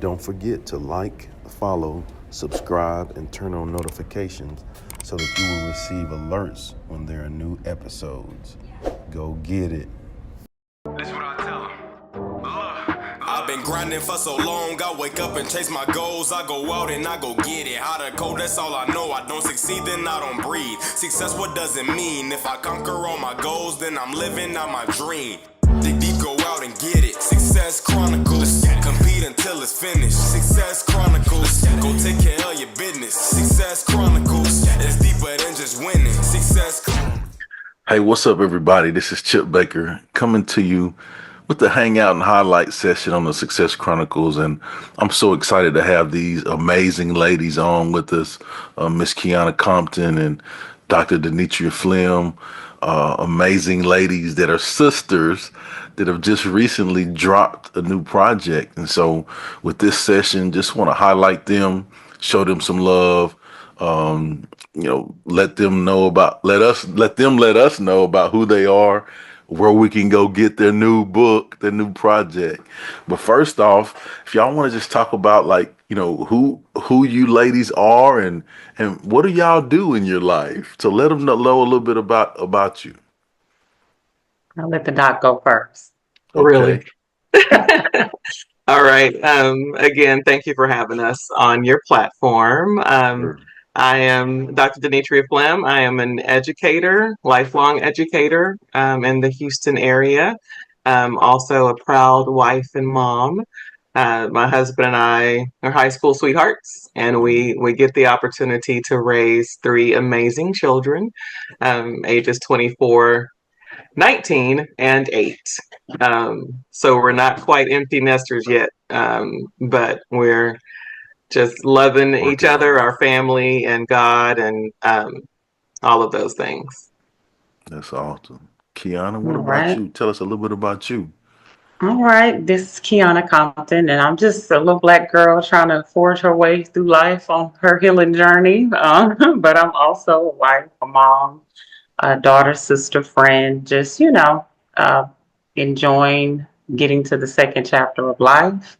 Don't forget to like, follow, subscribe, and turn on notifications so that you will receive alerts when there are new episodes. Go get it. That's what I tell them. I've been grinding for so long, I wake up and chase my goals. I go out and I go get it. How to code, that's all I know. I don't succeed, then I don't breathe. Success, what does it mean? If I conquer all my goals, then I'm living out my dream. Dig deep, go out and get it. Success Chronicles. Compete until it's finished. Success Chronicles. Go take care of your business. Success Chronicles. It's deeper than just winning. Success Chronicles. Hey, what's up, everybody? This is Chip Baker coming to you with the Hangout and Highlight session on the Success Chronicles. And I'm so excited to have these amazing ladies on with us, Miss Qiana Compton and Dr. Denetria Phlegm, amazing ladies that are sisters that have just recently dropped a new project. And so with this session, just want to highlight them, show them some love, let them know about, let them let us know about who they are, where we can go get their new book, their new project. But first off, if y'all want to just talk about who you ladies are and what do y'all do in your life, to let them know a little bit about you. I'll let the doc go first. Really? All right. Again, thank you for having us on your platform. Sure. I am Dr. Denetria Phlegm. I am an educator, lifelong educator in the Houston area. Also a proud wife and mom. My husband and I are high school sweethearts, and we get the opportunity to raise three amazing children, ages 24, 19, and 8. So we're not quite empty nesters yet, but we're just loving each other, our family, and God, and all of those things. That's awesome. Qiana, what All about right. you? Tell us a little bit about you. All right. This is Qiana Compton, and I'm just a little black girl trying to forge her way through life on her healing journey. But I'm also a wife, a mom, a daughter, sister, friend, just, enjoying getting to the second chapter of life.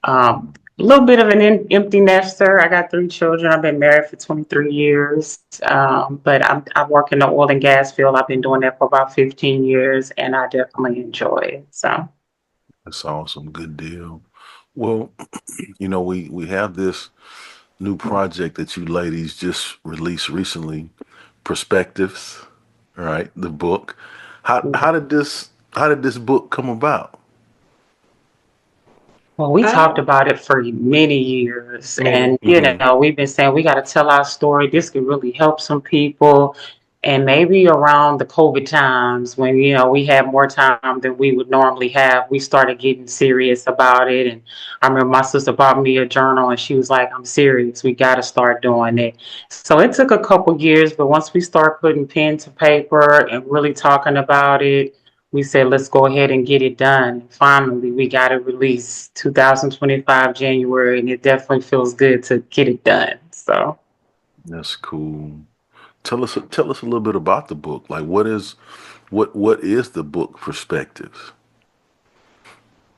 A little bit of an empty nester. I got 3 children. I've been married for 23 years, but I work in the oil and gas field. I've been doing that for about 15 years, and I definitely enjoy it. So That's awesome. Good deal. Well, we have this new project that you ladies just released recently, Perspectives, right? The book. How did this book come about? well, we Uh, talked about it for many years, Many. and we've been saying we got to tell our story. This could really help some people, and maybe around the COVID times when we had more time than we would normally have, we started getting serious about it. And I remember my sister bought me a journal, and she was like, "I'm serious. We got to start doing it." So it took a couple years, but once we start putting pen to paper and really talking about it, we said, let's go ahead and get it done. Finally, we got it released 2025 January, and it definitely feels good to get it done. So That's cool. Tell us a little bit about the book. Like, what is the book Perspectives?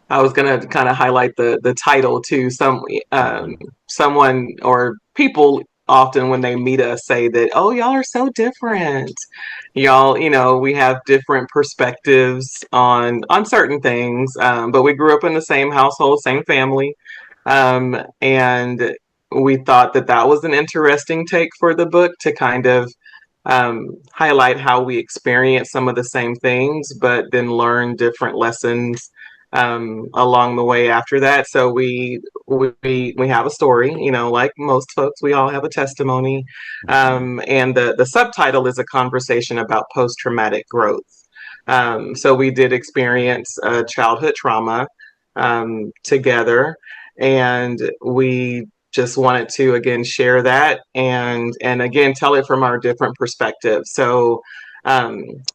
I was gonna kind of highlight the title too. Someone or people often when they meet us say that, oh, y'all are so different. Y'all, we have different perspectives on certain things, but we grew up in the same household, same family, and we thought that was an interesting take for the book to kind of highlight how we experience some of the same things, but then learn different lessons along the way after that. So we have a story, like most folks, we all have a testimony, and the subtitle is a conversation about post-traumatic growth. So we did experience childhood trauma together, and we just wanted to again share that and again tell it from our different perspectives. So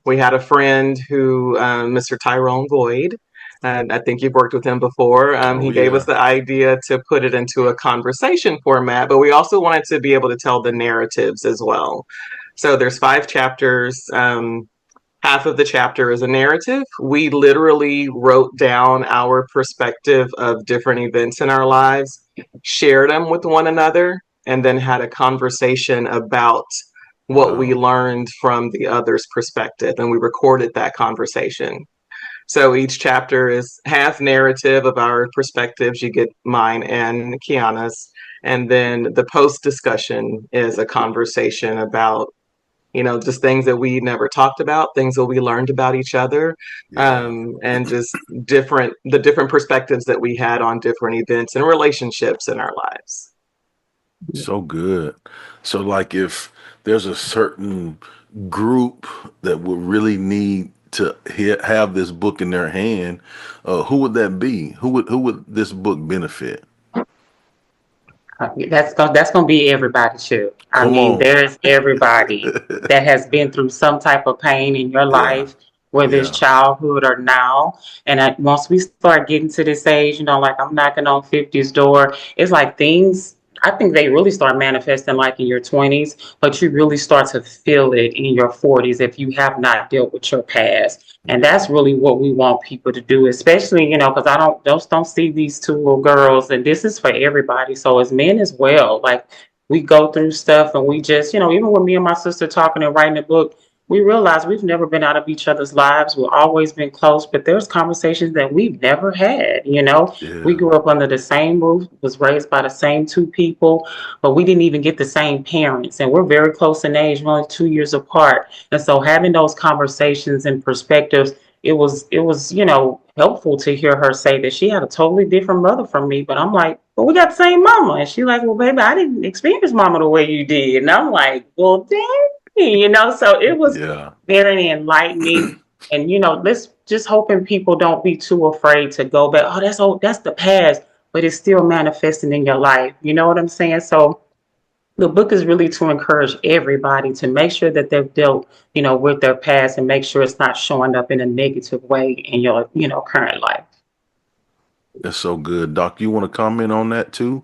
we had a friend who Mr. Tyrone Boyd, and I think you've worked with him before. He gave us the idea to put it into a conversation format, but we also wanted to be able to tell the narratives as well. So there's 5 chapters. half of the chapter is a narrative. We literally wrote down our perspective of different events in our lives, shared them with one another, and then had a conversation about what we Wow. learned from the other's perspective. And we recorded that conversation. So each chapter is half narrative of our perspectives. You get mine and Qiana's. And then the post discussion is a conversation about, just things that we never talked about, things that we learned about each other, Yeah. and just the different perspectives that we had on different events and relationships in our lives. So good. So, like, if there's a certain group that would really need to have this book in their hand, who would that be? Who would this book benefit? That's gonna be everybody too. I Come mean, on. there's everybody that has been through some type of pain in your Yeah. life, whether it's Yeah. childhood or now. And once we start getting to this age, like I'm knocking on 50's door, it's like things. I think they really start manifesting like in your 20s, but you really start to feel it in your 40s if you have not dealt with your past. And Yeah. that's really what we want people to do, especially, because I don't see these two little girls, and this is for everybody. So as men as well, like we go through stuff and we just, even with me and my sister talking and writing a book, we realize we've never been out of each other's lives. We've always been close, but there's conversations that we've never had. We Yeah. grew up under the same roof, was raised by the same two people, but we didn't even get the same parents. And we're very close in age, we're only 2 years apart. And so having those conversations and perspectives, it was helpful to hear her say that she had a totally different mother from me. But I'm like, well, we got the same mama. And she's like, well, baby, I didn't experience mama the way you did. And I'm like, well, dang, so it was Yeah. very enlightening. And, let's just hoping people don't be too afraid to go back. Oh, that's the past, but it's still manifesting in your life. You know what I'm saying? So the book is really to encourage everybody to make sure that they've dealt, with their past and make sure it's not showing up in a negative way in your, current life. That's so good. Doc, you want to comment on that too?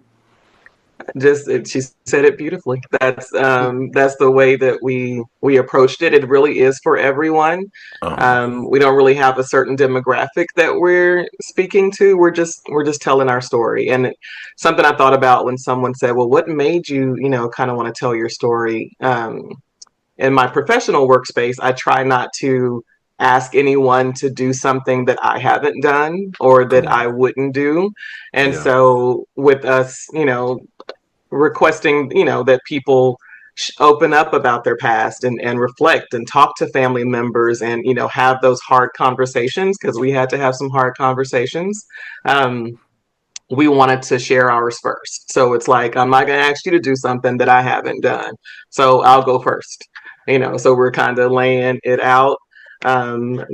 She said it beautifully. That's the way that we approached it. It really is for everyone. Uh-huh. We don't really have a certain demographic that we're speaking to. We're just telling our story. And something I thought about when someone said, well, what made you, kind of want to tell your story? In my professional workspace, I try not to ask anyone to do something that I haven't done or that Come I on. wouldn't do. And Yeah. so with us, requesting, that people open up about their past and reflect and talk to family members and, have those hard conversations, because we had to have some hard conversations. We wanted to share ours first. So it's like, I'm not going to ask you to do something that I haven't done. So I'll go first, so we're kind of laying it out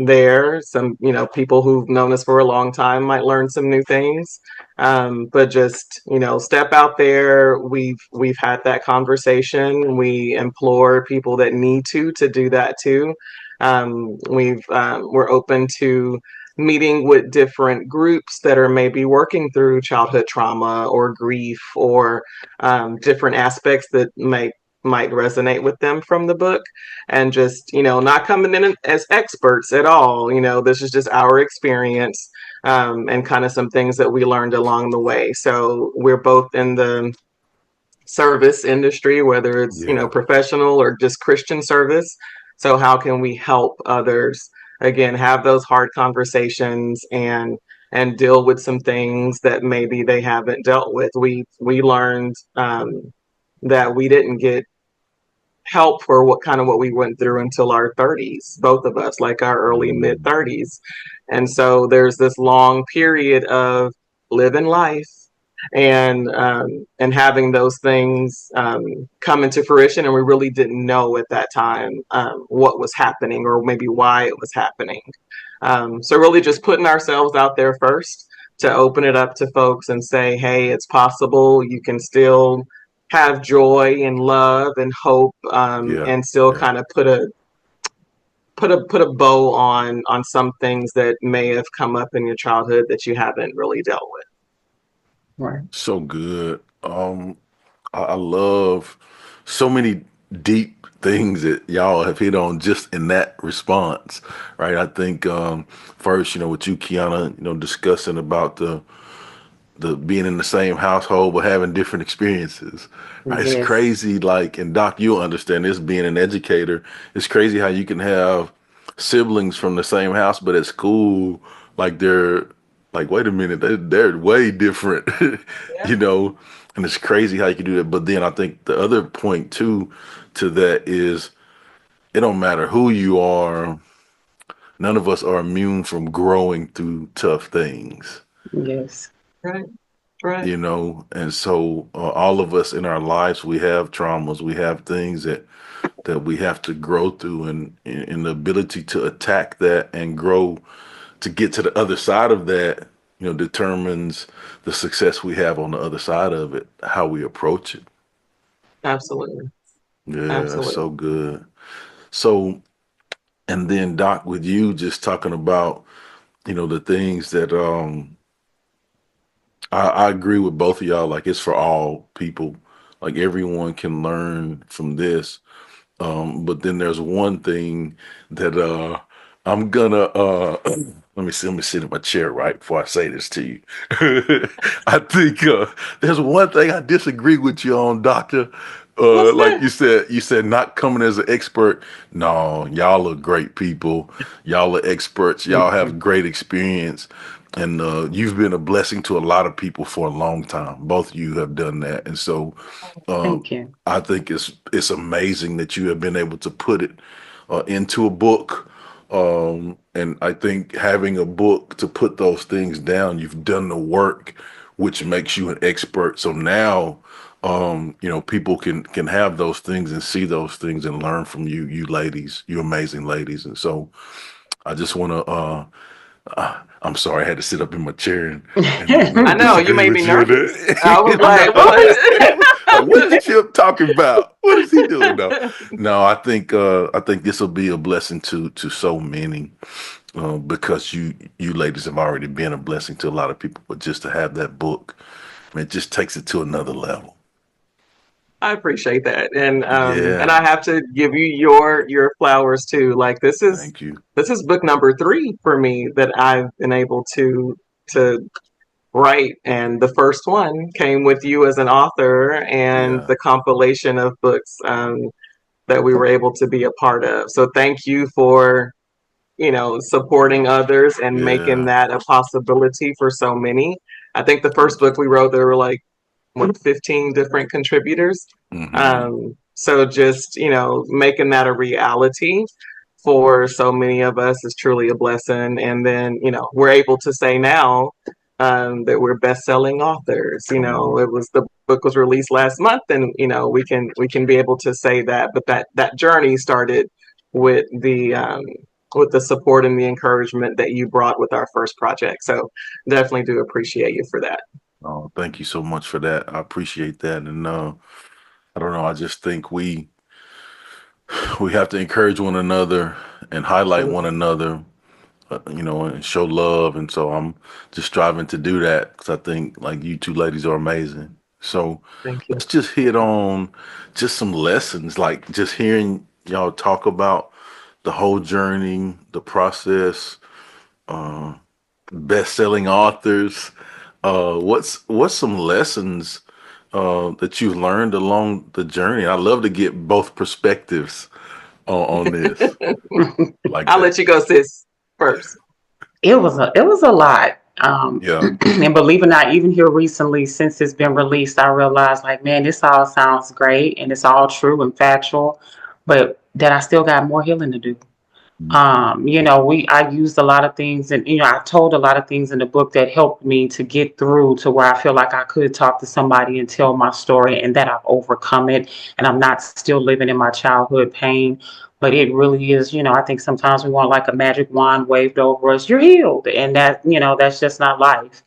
there. Some, people who've known us for a long time might learn some new things. But just, step out there. We've had that conversation. We implore people that need to do that too. We're open to meeting with different groups that are maybe working through childhood trauma or grief or different aspects that might resonate with them from the book, and just not coming in as experts at all. This is just our experience, and kind of some things that we learned along the way. So we're both in the service industry, whether it's Yeah. professional or just Christian service. So how can we help others, again, have those hard conversations and deal with some things that maybe they haven't dealt with? We learned that we didn't get help for what we went through until our 30s, both of us, like our early mid Mm. 30s. And so there's this long period of living life and having those things come into fruition, and we really didn't know at that time what was happening or maybe why it was happening. So really just putting ourselves out there first to open it up to folks and say, hey, it's possible. You can still have joy and love and hope, Yeah. and still Yeah. kind of put a bow on some things that may have come up in your childhood that you haven't really dealt with. Right. So good. I love so many deep things that y'all have hit on just in that response, right? I think first, with you, Qiana, discussing about the being in the same household but having different experiences. Right? It's Yes, crazy. Like, and Doc, you'll understand this being an educator. It's crazy how you can have siblings from the same house, but at school, like they're like, wait a minute, they're way different, Yeah, you know. And it's crazy how you can do that. But then I think the other point too to that is it don't matter who you are. None of us are immune from growing through tough things, yes, right, right. and so all of us in our lives we have traumas, we have things that we have to grow through, and the ability to attack that and grow to get to the other side of that, determines the success we have on the other side of it, how we approach it. Absolutely, Yeah, absolutely. so good. So, and then Doc, with you just talking about the things that I agree with both of y'all. Like, it's for all people. Like, everyone can learn from this. But then there's one thing that I'm gonna let me sit in my chair right before I say this to you. I think there's one thing I disagree with you on, Doctor. What's Like that? you said not coming as an expert. No, y'all are great people. Y'all are experts. thank Y'all have you. great experience. And you've been a blessing to a lot of people for a long time. Both of you have done that. And so um, Thank you. I think it's amazing that you have been able to put it into a book, and I think having a book to put those things down, you've done the work, which makes you an expert. So now, people can have those things and see those things and learn from you ladies, you amazing ladies. And so I just want to. I'm sorry, I had to sit up in my chair and I know you disagree made me with you on nervous. I was that. like, No, like, what is what? Chip talking about? What is he doing? No. I think this will be a blessing to so many, because you ladies have already been a blessing to a lot of people. But just to have that book, man, it just takes it to another level. I appreciate that, and Yeah, I have to give you your flowers too. Like thank you. this is book number 3 for me that I've been able to write, and the first one came with you as an author, and Yeah, the compilation of books that we were able to be a part of. So thank you for supporting others and making yeah. that a possibility for so many. I think the first Thank you. book we wrote, there were like what 15 different contributors. Hmm. So just making that a reality for so many of us is truly a blessing. And then we're able to say now that we're best-selling authors. Come on. The book was released last month, and we can be able to say that. But that journey started with the support and the encouragement that you brought with our first project. So definitely do appreciate you for that. Oh, thank you so much for that. I appreciate that. And I don't know. I just think we have to encourage one another and highlight one Absolutely. another, and show love. And so I'm just striving to do that because I think like you two ladies are amazing. So Thank you. let's just hit on just some lessons, like just hearing y'all talk about the whole journey, the process, uh, best-selling authors. What's some lessons that you've learned along the journey? I love to get both perspectives on this, like I'll let that. you go, sis, first. It was a lot. Yeah. And believe it or not, even here recently, since it's been released, I realized like, man, this all sounds great and it's all true and factual, but that I still got more healing to do. I used a lot of things, and I told a lot of things in the book that helped me to get through to where I feel like I could talk to somebody and tell my story, and that I've overcome it, and I'm not still living in my childhood pain. But it really is, I think sometimes we want like a magic wand waved over us. You're healed, and that's just not life.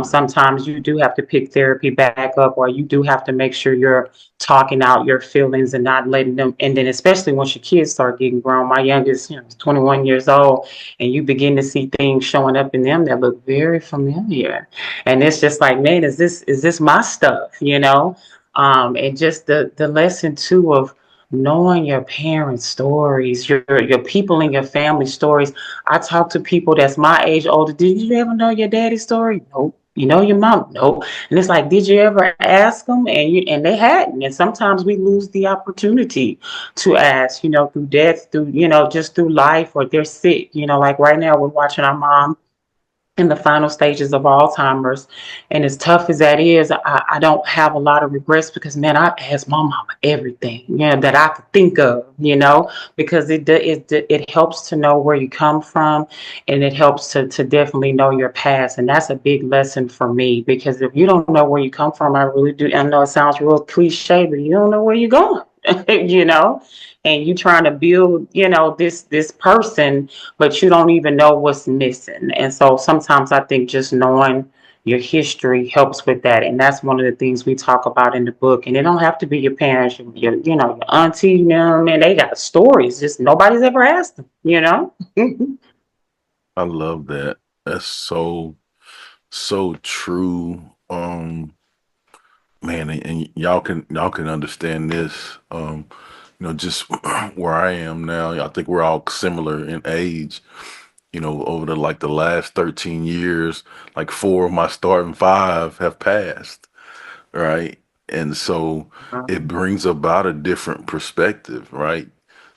Sometimes you do have to pick therapy back up, or you do have to make sure you're talking out your feelings and not letting them. And then, especially once your kids start getting grown, my youngest, is 21 years old, and you begin to see things showing up in them that look very familiar. And it's just like, man, is this my stuff? And just the lesson too of knowing your parents' stories, your people in your family stories. I talk to people that's my age older. Did you ever know your daddy's story? Nope. You know your mom? Nope. And it's like, did you ever ask them? And they hadn't. And sometimes we lose the opportunity to ask, through death, through, just through life, or they're sick. Like right now we're watching our mom in the final stages of Alzheimer's. And as tough as that is, I don't have a lot of regrets because, man, I asked my mama everything, that I could think of, because it helps to know where you come from, and it helps to definitely know your past. And that's a big lesson for me, because if you don't know where you come from, I really do. I know it sounds real cliche, but you don't know where you're going, and you trying to build, this person, but you don't even know what's missing. And so sometimes I think just knowing your history helps with that. And that's one of the things we talk about in the book. And it don't have to be your parents, your auntie, man, they got stories. Just nobody's ever asked them. I love that. That's so true. Man, and y'all can understand this. Just where I am now, I think we're all similar in age. Over the last 13 years, like four of my starting five have passed, right? And so it brings about a different perspective, right?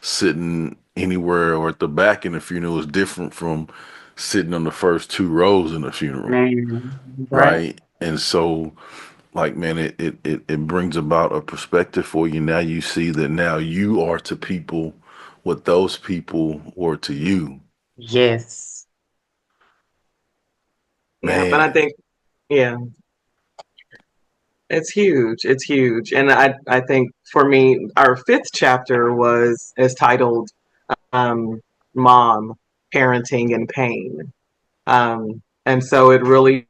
Sitting anywhere or at the back in the funeral is different from sitting on the first two rows in the funeral, Man, right. right? And so, like, man, it brings about a perspective for you. Now you see that now you are to people what those people were to you. Yes. Yeah, but I Man, think, yeah, it's huge. It's huge. And I think for me, our fifth chapter is titled um, Mom, Parenting and Pain. And so it really,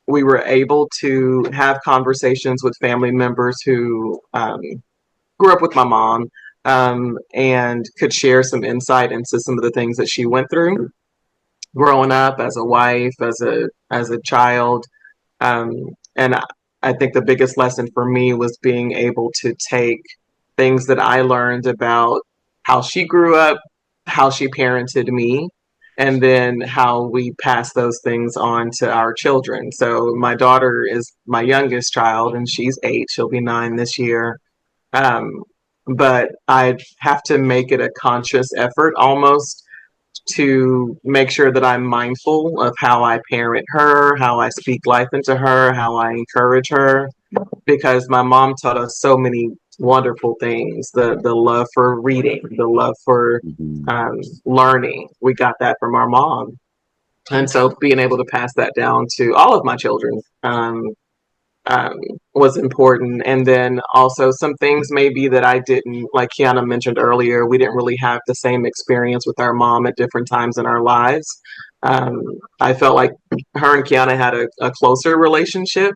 we were able to have conversations with family members who grew up with my mom, and could share some insight into some of the things that she went through growing up as a wife, as a child. And I think the biggest lesson for me was being able to take things that I learned about how she grew up, how she parented me, and then how we pass those things on to our children. So my daughter is my youngest child, and she's 8. She'll be 9 this year. Um, but I have to make it a conscious effort almost to make sure that I'm mindful of how I parent her, how I speak life into her, how I encourage her, because my mom taught us so many wonderful things. The love for reading, the love for mhm. learning. We got that from our mom. And so being able to pass that down to all of my children um, was important. And then also some things maybe that I didn't, like Qiana mentioned earlier, we didn't really have the same experience with our mom at different times in our lives. Um, I felt like her and Qiana had a closer relationship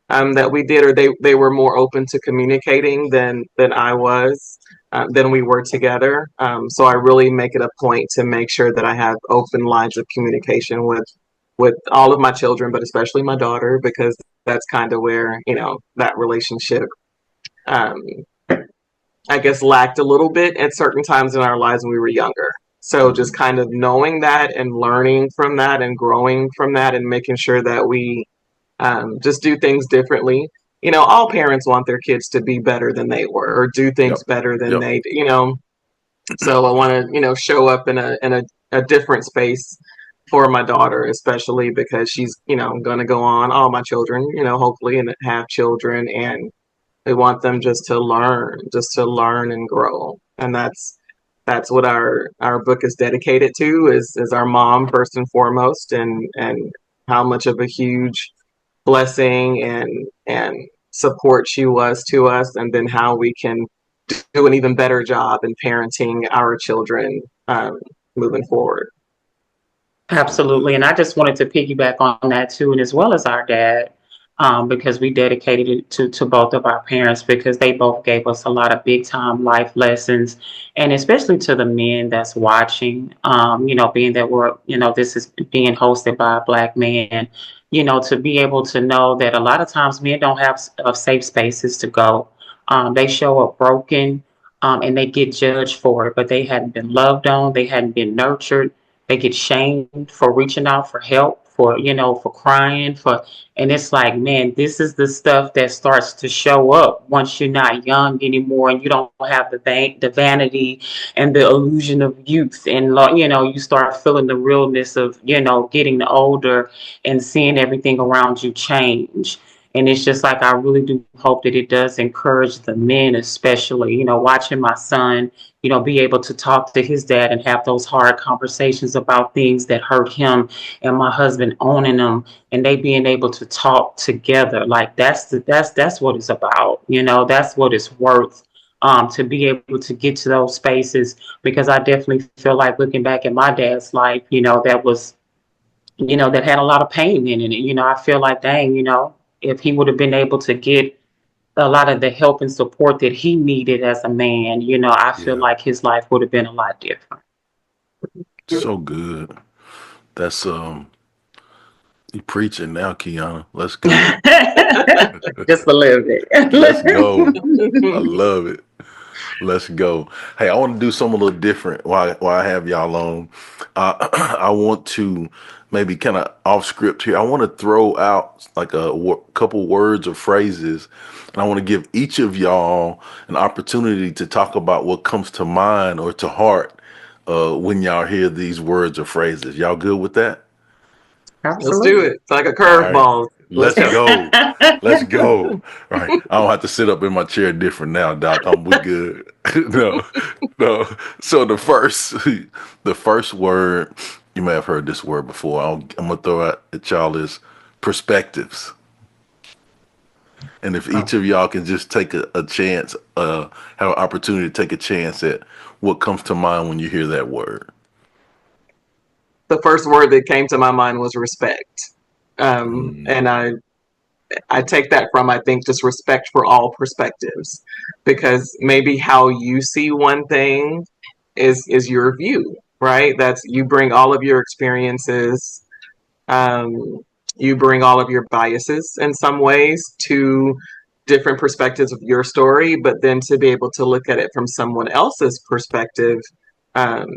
that we did, or they were more open to communicating than I was. Than we were together. So I really make it a point to make sure that I have open lines of communication with all of my children, but especially my daughter, because that's kind of where, that relationship, um, I guess, lacked a little bit at certain times in our lives when we were younger. So just kind of knowing that and learning from that and growing from that and making sure that we just do things differently. All parents want their kids to be better than they were or do Yep. things better than Yep. they. So I want to, show up in a different space for my daughter, especially because she's, going to go on, all my children, hopefully, and have children, and we want them just to learn and grow. And that's what our book is dedicated to is our mom first and foremost, and how much of a huge blessing and support she was to us, and then how we can do an even better job in parenting our children moving forward. Absolutely. And I just wanted to piggyback on that too, and as well as our dad, because we dedicated it to both of our parents, because they both gave us a lot of big time life lessons. And especially to the men that's watching, being that this is being hosted by a Black man, to be able to know that a lot of times men don't have safe spaces to go. They show up broken. and they get judged for it, but they hadn't been loved on, they hadn't been nurtured. They get shamed for reaching out for help, for for crying, and it's like, man, this is the stuff that starts to show up once you're not young anymore, and you don't have the vanity and the illusion of youth, and you start feeling the realness of getting older and seeing everything around you change. And it's just like, I really do hope that it does encourage the men, especially, watching my son, be able to talk to his dad and have those hard conversations about things that hurt him, and my husband owning them, and they being able to talk together. Like, that's what it's about. That's what it's worth. To be able to get to those spaces, because I definitely feel like, looking back at my dad's life, that was, that had a lot of pain in it. I feel like, dang, if he would have been able to get a lot of the help and support that he needed as a man, I feel Yeah. like his life would have been a lot different. So good. That's you preaching now, Qiana. Let's go. Just a little bit. Let's go. I love it. Let's go. Hey, I want to do something a little different while I have y'all on. I want to maybe kind of off script here. I want to throw out like a couple words or phrases, and I want to give each of y'all an opportunity to talk about what comes to mind or to heart when y'all hear these words or phrases. Y'all good with that? Let's do it. It's like a All right. curveball. Let's go. Let's go. All right. I don't have to sit up in my chair different now, Doc. We good. No, no. So the first word, you may have heard this word before. I'm gonna throw out at y'all is perspectives. And if each of y'all can just take a chance, have an opportunity to take a chance at what comes to mind when you hear that word. The first word that came to my mind was respect. And I take that from, I think, just respect for all perspectives, because maybe how you see one thing is your view, right? That's, you bring all of your experiences, you bring all of your biases in some ways to different perspectives of your story, but then to be able to look at it from someone else's perspective, um,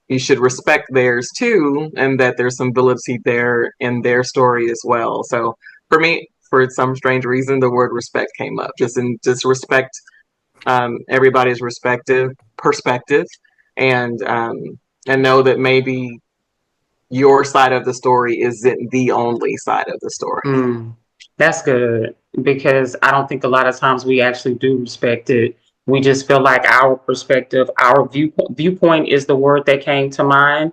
you should respect theirs too, and that there's some validity there in their story as well. So for me, for some strange reason, the word respect came up. Just respect everybody's perspective, and know that maybe your side of the story isn't the only side of the story. That's good, because I don't think a lot of times we actually do respect it. We just feel like our perspective, our viewpoint is the word that came to mind,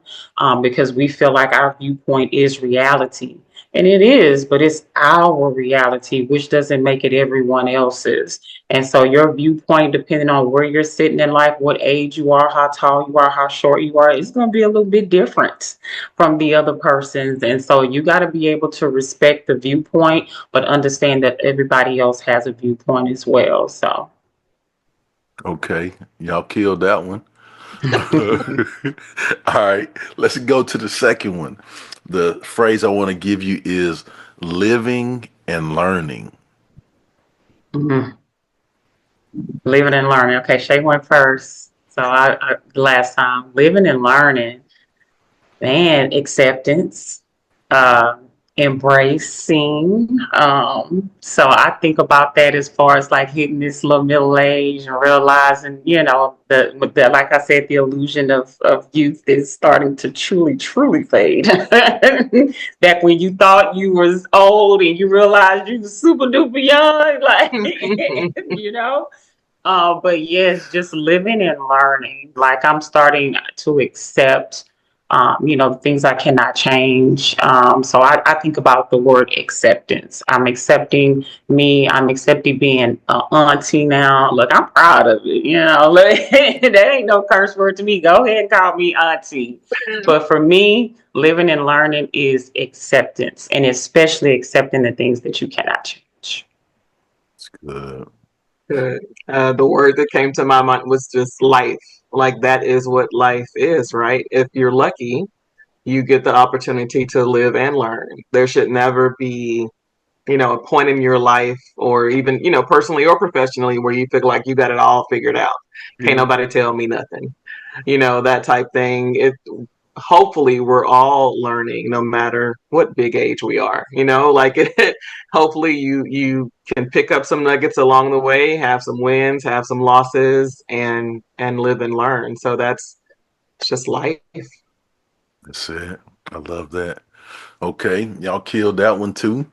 because we feel like our viewpoint is reality. And it is, but it's our reality, which doesn't make it everyone else's. And so your viewpoint, depending on where you're sitting in life, what age you are, how tall you are, how short you are, it's going to be a little bit different from the other person's. And so you got to be able to respect the viewpoint, but understand that everybody else has a viewpoint as well. So, Okay, y'all killed that one. All right, let's go to the second one. The phrase I want to give you is living and learning. living and learning. Okay, Shay went first. So I last time, living and learning, man, acceptance, uh, embracing. So I think about that as far as like hitting this little middle age and realizing, the like I said, the illusion of youth is starting to truly fade. Back when you thought you was old and you realized you was super duper young, like but yes, just living and learning. Like, I'm starting to accept, things I cannot change. So I think about the word acceptance. I'm accepting me. I'm accepting being an auntie now. Look, I'm proud of it. Look, that ain't no curse word to me. Go ahead and call me auntie. But for me, living and learning is acceptance, and especially accepting the things that you cannot change. It's good. Good. The word that came to my mind was just life. Like, that is what life is, right? If you're lucky, you get the opportunity to live and learn. There should never be, a point in your life, or even, personally or professionally, where you feel like you got it all figured out. Can't nobody tell me nothing. That type thing. Hopefully we're all learning, no matter what big age we are. Hopefully you can pick up some nuggets along the way, have some wins, have some losses, and live and learn. So it's just life. That's it. I love that. Okay, y'all killed that one too.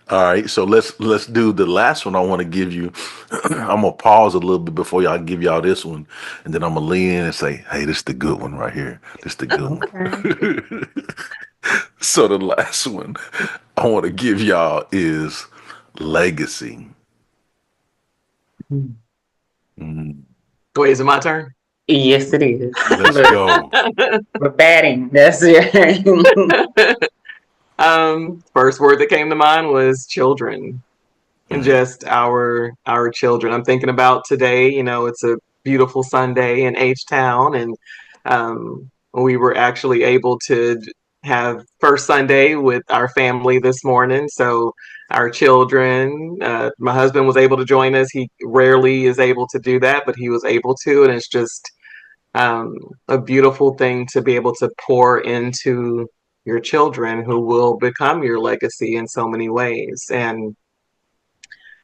All right, so let's do the last one I want to give you. I'm gonna pause a little bit before y'all give y'all this one, and then I'm gonna lean in and say, "Hey, this is the good one right here. This is the good one." So the last one I want to give y'all is legacy. Mm, Wait, is it my turn? Yes, it is. let's Look, go. we're batting. That's it. First word that came to mind was children. And Mm, just our children. I'm thinking about today. It's a beautiful Sunday in H Town, and we were actually able to have first Sunday with our family this morning. So our children, my husband was able to join us. He rarely is able to do that, but he was able to, and it's just um, a beautiful thing to be able to pour into your children, who will become your legacy in so many ways. And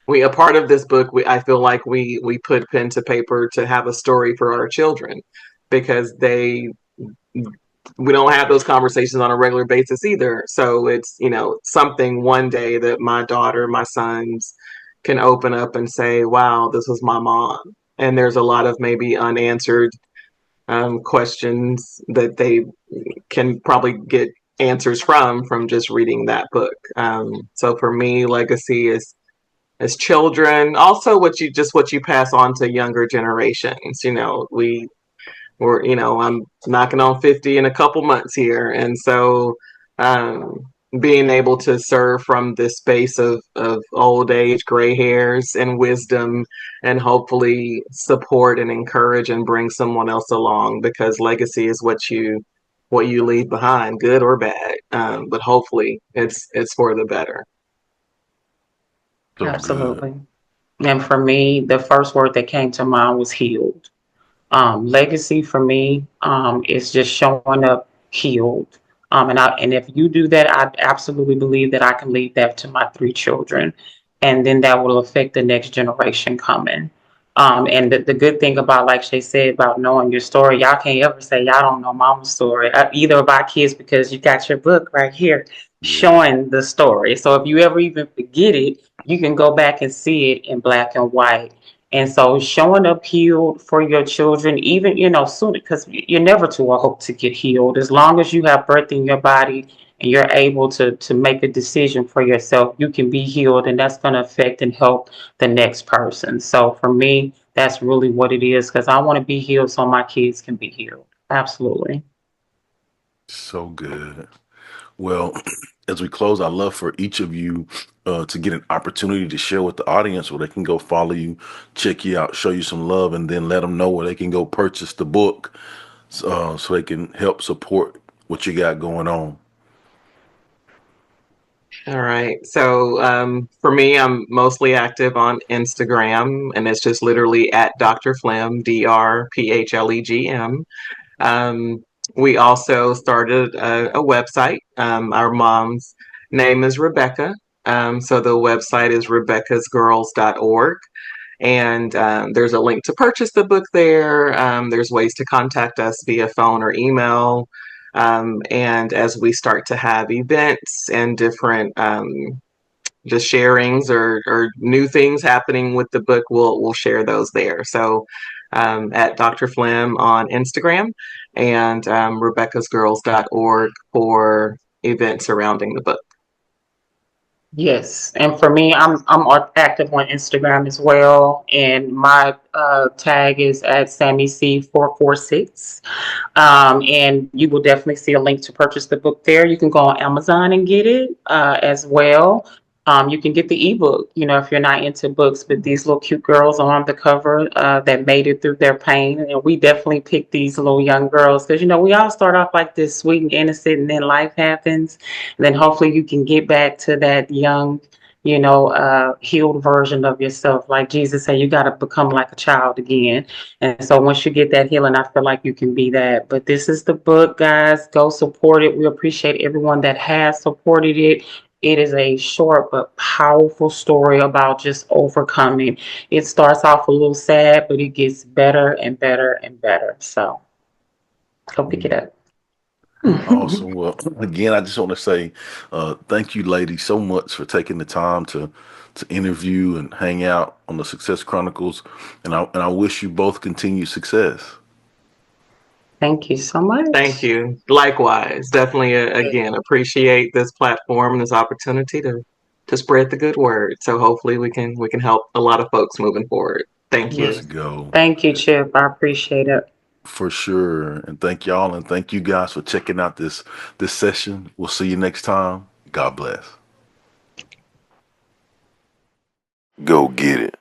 a part of this book, I feel like we put pen to paper to have a story for our children, because we don't have those conversations on a regular basis either. So it's, something one day that my daughter, my sons can open up and say, wow, this was my mom. And there's a lot of maybe unanswered questions that they can probably get answers from just reading that book. So for me, legacy is as children, also what you pass on to younger generations. I'm knocking on 50 in a couple months here, and so um, being able to serve from this space of old age, gray hairs, and wisdom, and hopefully support and encourage and bring someone else along, because legacy is what you leave behind, good or bad, but hopefully it's for the better. so good. Absolutely. And for me, the first word that came to mind was healed. Legacy for me is just showing up healed. And if you do that, I absolutely believe that I can leave that to my three children, and then that will affect the next generation coming. And the good thing about, like Shay said, about knowing your story, y'all can't ever say y'all don't know mama's story, either of our kids, because you got your book right here Yeah. showing the story. So if you ever even forget it, you can go back and see it in black and white. And so showing up healed for your children, even, soon, because you're never too old to get healed. As long as you have breath in your body and you're able to make a decision for yourself, you can be healed, and that's going to affect and help the next person. So for me, that's really what it is, because I want to be healed so my kids can be healed. Absolutely. So good. Well, as we close, I'd love for each of you to get an opportunity to share with the audience where they can go follow you, check you out, show you some love, and then let them know where they can go purchase the book so they can help support what you got going on. All right. So for me, I'm mostly active on Instagram, and it's just literally at Dr. Phlegm, DrPhlegm. Um, we also started a website. Our mom's name is Rebecca. So the website is rebeccasgirls.org. And there's a link to purchase the book there. There's ways to contact us via phone or email. And as we start to have events and different just sharings or new things happening with the book, we'll share those there. So at Dr. Phlegm on Instagram, and rebeccasgirls.org for events surrounding the book. Yes, and for me, I'm active on Instagram as well, and my tag is at Sammy C446. And you will definitely see a link to purchase the book there. You can go on Amazon and get it as well. You can get the ebook, if you're not into books, but these little cute girls on the cover that made it through their pain. And we definitely picked these little young girls because, we all start off like this sweet and innocent, and then life happens. And then hopefully you can get back to that young, healed version of yourself. Like Jesus said, you got to become like a child again. And so once you get that healing, I feel like you can be that. But this is the book, guys. Go support it. We appreciate everyone that has supported it. It is a short but powerful story about just overcoming. It starts off a little sad, but it gets better and better and better. So go pick it up. Awesome. Well, again, I just want to say thank you, ladies, so much for taking the time to interview and hang out on the Success Chronicles, and I wish you both continued success. Thank you so much. Thank you. Likewise, definitely again appreciate this platform and this opportunity to spread the good word. So hopefully we can help a lot of folks moving forward. Thank you. Let's go. Thank you, Chip. I appreciate it. For sure. And thank y'all, and thank you guys for checking out this session. We'll see you next time. God bless. Go get it.